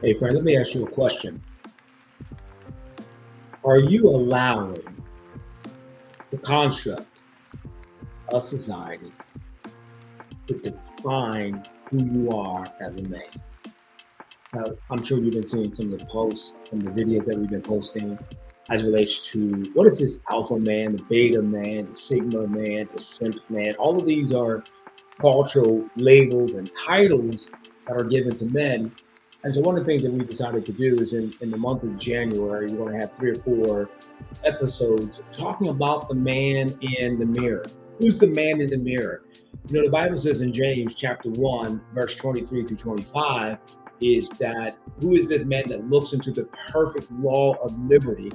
Hey, friend, let me ask you a question. Are you allowing the construct of society to define who you are as a man? Now, I'm sure you've been seeing some of the posts, some of the videos that we've been posting as it relates to what is this alpha man, the beta man, the sigma man, the simp man. All of these are cultural labels and titles that are given to men. And so one of the things that we decided to do is in the month of January, we're going to have 3 or 4 episodes talking about the man in the mirror. Who's the man in the mirror? You know, the Bible says in James chapter 1, verse 23 through 25, is that who is this man that looks into the perfect law of liberty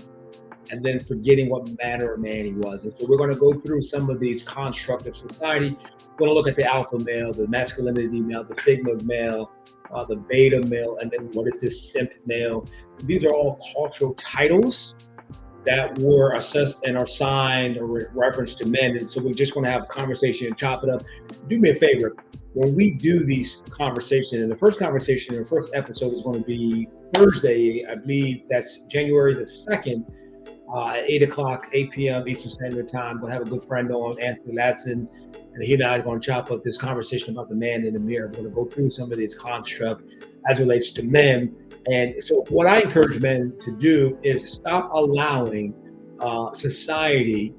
and then forgetting what manner of man he was. And so we're going to go through some of these constructs of society. We're going to look at the alpha male, the masculinity male, the sigma male, the beta male, and then what is this simp male. These are all cultural titles that were assessed and are assigned or referenced to men. And so we're just going to have a conversation and chop it up. Do me a favor. When we do these conversations, and the first conversation, the first episode is going to be Thursday, I believe that's January the 2nd, at 8 o'clock, 8 p.m. Eastern Standard Time. We'll have a good friend on, Anthony Latson, and he and I are going to chop up this conversation about the man in the mirror. We're going to go through some of these constructs as relates to men. And so what I encourage men to do is stop allowing society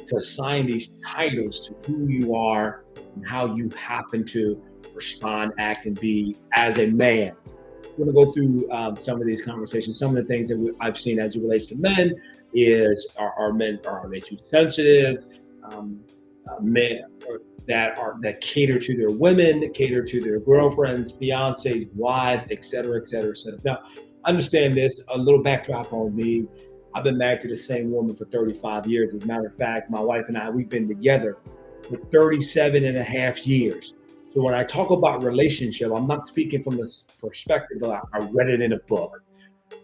to assign these titles to who you are and how you happen to respond, act, and be as a man. We're going to go through some of these conversations. Some of the things that I've seen as it relates to men is are men are they too sensitive? Men that cater to their women, cater to their girlfriends, fiancés, wives, et cetera, et cetera, et cetera. Now, understand this. A little backdrop on me. I've been married to the same woman for 35 years. As a matter of fact, my wife and I, we've been together for 37 and a half years. So when I talk about relationship, I'm not speaking from the perspective of I read it in a book.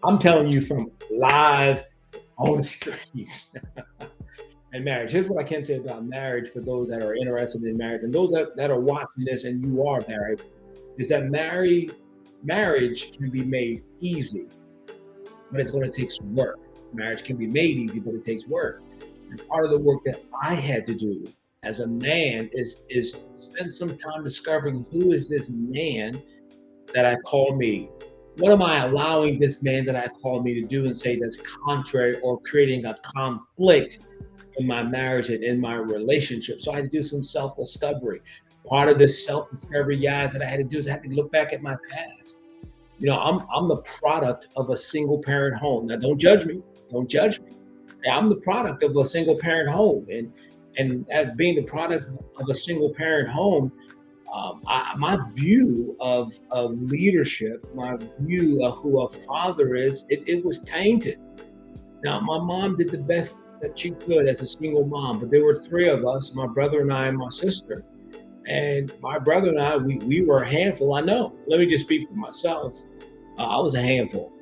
I'm telling you from live on the streets and marriage. Here's what I can say about marriage for those that are interested in marriage and those that are watching this and you are married, is that marriage can be made easy, but it's going to take some work. Marriage can be made easy, but it takes work. And part of the work that I had to do as a man is spend some time discovering who is this man that I call me. What am I allowing this man that I call me to do and say that's contrary or creating a conflict in my marriage and in my relationship? So I had to do some self-discovery. Part of this self-discovery, guys, that I had to do is I had to look back at my past. You know, I'm the product of a single parent home. Now, don't judge me. Don't judge me. I'm the product of a single parent home, and as being the product of a single parent home, my view of leadership, my view of who a father is, it was tainted. Now, my mom did the best that she could as a single mom, but there were three of us, my brother and I and my sister. And my brother and I, we were a handful. I know. Let me just speak for myself. I was a handful.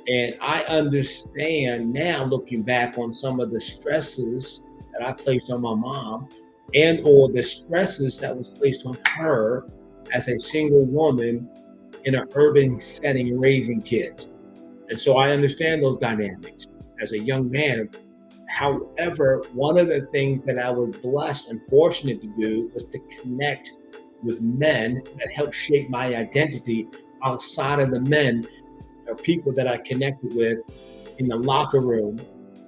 And I understand now, looking back on some of the stresses that I placed on my mom and or the stresses that was placed on her as a single woman in an urban setting raising kids. And so I understand those dynamics as a young man. However, one of the things that I was blessed and fortunate to do was to connect with men that helped shape my identity outside of the men or people that I connected with in the locker room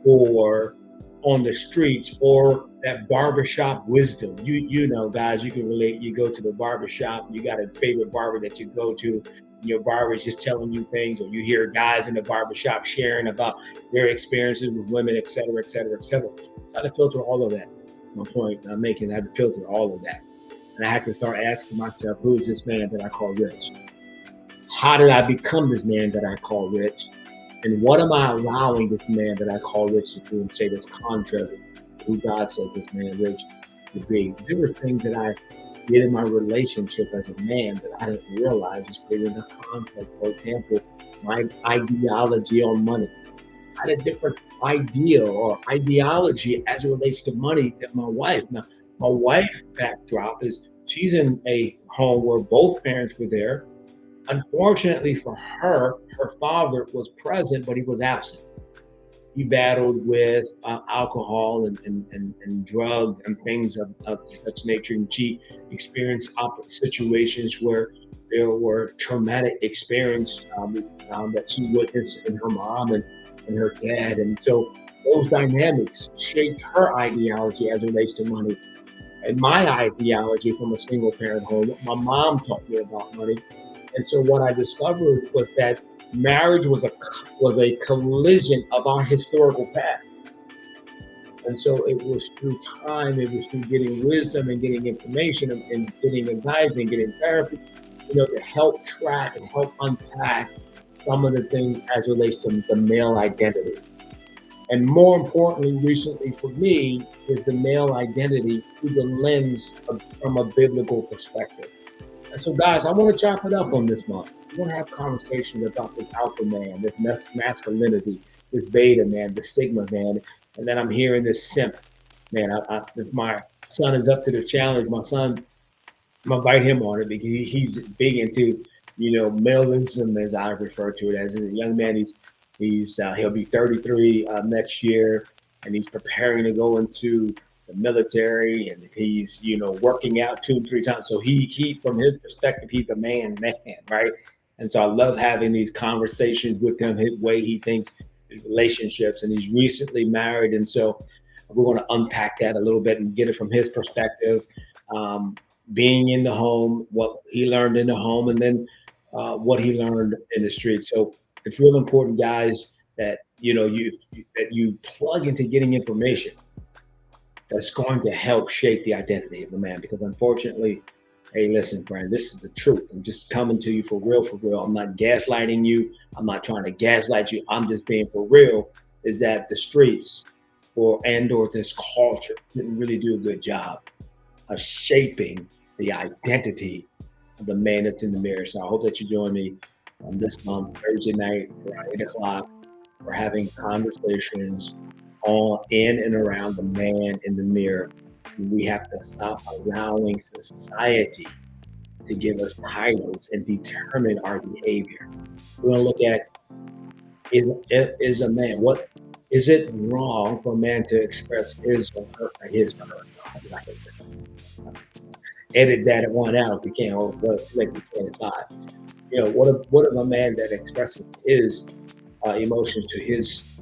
or on the streets or that barbershop wisdom. You know, guys, you can relate. You go to the barbershop, you got a favorite barber that you go to, your barber is just telling you things, or you hear guys in the barbershop sharing about their experiences with women, et cetera, et cetera, et cetera. So I had to filter all of that. My point I'm making, I had to filter all of that. And I had to start asking myself, who is this man that I call Rich? How did I become this man that I call Rich? And what am I allowing this man that I call Rich to do and say that's contrary to who God says this man Rich to be? There were things that I did in my relationship as a man that I didn't realize was creating a conflict. For example, my ideology on money. I had a different idea or ideology as it relates to money than my wife. Now, my wife's backdrop is she's in a home where both parents were there. Unfortunately for her, her father was present, but he was absent. He battled with alcohol and drugs and things of such nature. And she experienced situations where there were traumatic experience that she witnessed in her mom and her dad. And so those dynamics shaped her ideology as it relates to money. And my ideology from a single parent home, what my mom taught me about money. And so what I discovered was that marriage was a collision of our historical past. And so it was through time, it was through getting wisdom and getting information and getting advice and getting therapy, to help track and help unpack some of the things as it relates to the male identity. And more importantly, recently for me, is the male identity through the lens from a biblical perspective. And so, guys, I want to chop it up on this month. I want to have conversations about this alpha man, this masculinity, this beta man, this sigma man, and then I'm hearing this simp man. If my son is up to the challenge, my son, I'm gonna invite him on it because he's big into, maleism, as I refer to it as. A young man, he'll be 33 next year, and he's preparing to go into the military, and he's working out 2 and 3 times. So he from his perspective, he's a man, right? And so I love having these conversations with him, his way he thinks, his relationships, and he's recently married, and so we're going to unpack that a little bit and get it from his perspective. Um, Being in the home, what he learned in the home, and then what he learned in the street. So it's real important, guys, that you plug into getting information that's going to help shape the identity of a man. Because unfortunately, hey, listen, friend, this is the truth. I'm just coming to you for real, for real. I'm not gaslighting you. I'm not trying to gaslight you. I'm just being for real. Is that the streets or this culture didn't really do a good job of shaping the identity of the man that's in the mirror. So I hope that you join me this month, Thursday night, around 8 o'clock. We're having conversations on in and around the man in the mirror. We have to stop allowing society to give us titles and determine our behavior. We're going to look at is a man, what is it wrong for a man to express his or her? Edit that one out if you can, or like you can, it's not. What if a man that expresses his emotions to his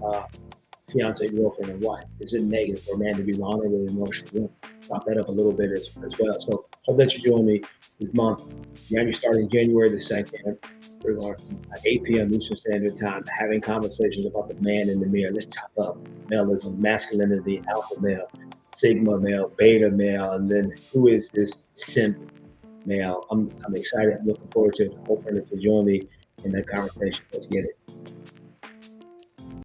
fiance, girlfriend, and wife? Is it negative for a man to be vulnerable and emotional? Chop that up a little bit as well. So hope that you join me this month. January starting January the 2nd. We're going at 8 p.m. Eastern Standard Time, having conversations about the man in the mirror. Let's chop up maleism, masculinity, alpha male, sigma male, beta male, and then who is this simp male? I'm excited. I'm looking forward to it. Hopefully to join me in that conversation. Let's get it.